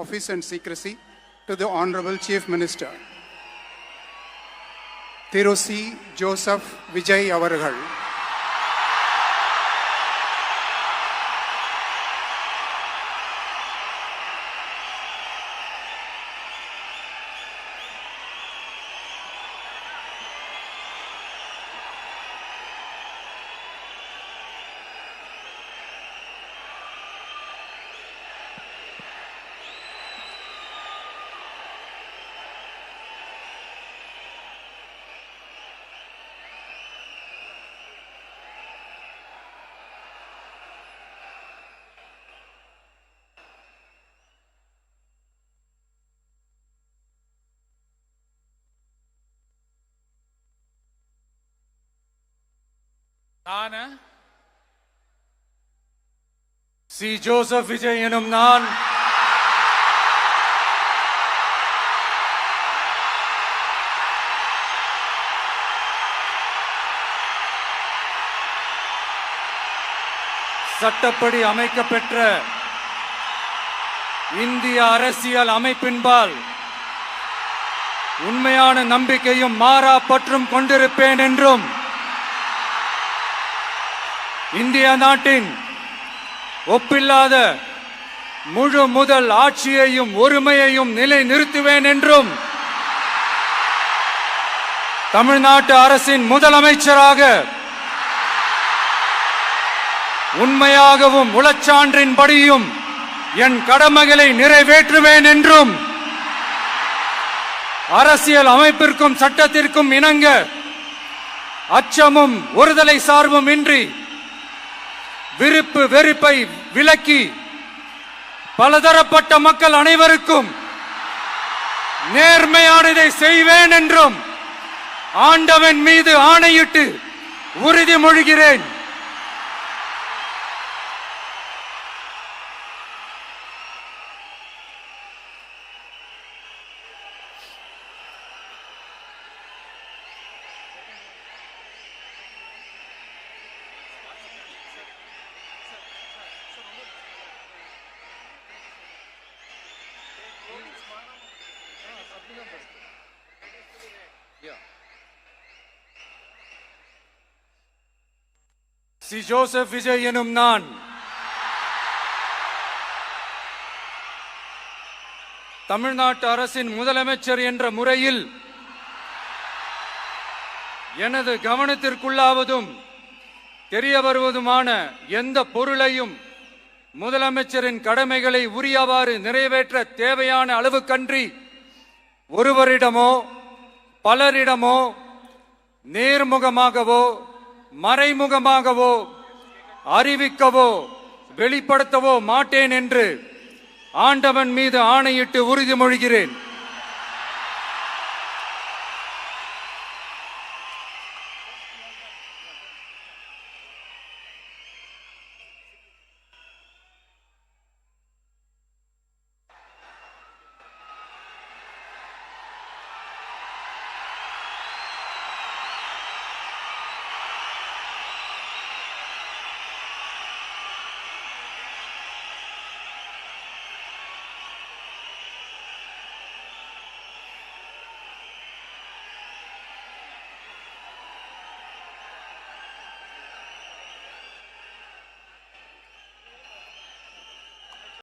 office and secrecy to the Honorable Chief Minister. Thiru C. Joseph Vijay Avargal. C Joseph Vijay எனும் நான் சட்டப்படி அமைக்கப்பெற்ற இந்திய அரசியல் அமைப்பின்பால் உண்மையான நம்பிக்கையும் மாறா பற்றும் கொண்டிருப்பேன் என்றும் இந்திய நாட்டின் ஒப்பில்லாத முழு முதல் ஆட்சியையும் ஒருமையையும் நிலை நிறுத்துவேன் என்றும் தமிழ்நாட்டு அரசின் முதலமைச்சராக உண்மையாகவும் உளச்சான்றின்படியும் என் கடமைகளை நிறைவேற்றுவேன் என்றும் அரசியல் அமைப்பிற்கும் சட்டத்திற்கும் இணங்க அச்சமும் ஒருதலை சார்பும் இன்றி விருப்பு வெறுப்பை விலக்கி பலதரப்பட்ட மக்கள் அனைவருக்கும் நேர்மையானதை செய்வேன் என்றும் ஆண்டவன் மீது ஆணையிட்டு உறுதிமொழிகிறேன். சி ஜோசப் விஜய் எனும் நான் தமிழ்நாட்டு அரசின் முதலமைச்சர் என்ற முறையில் எனது கவனத்திற்குள்ளாவதும் தெரிய வருவதுமான எந்த பொருளையும் முதலமைச்சரின் கடமைகளை உரியவாறு நிறைவேற்ற தேவையான அளவுக்கன்றி ஒருவரிடமோ பலரிடமோ நேர்முகமாகவோ மறைமுகமாகவோ அறிவிக்கவோ வெளிப்படுத்தவோ மாட்டேன் என்று ஆண்டவன் மீது ஆணையிட்டு உறுதிமொழிகிறேன்.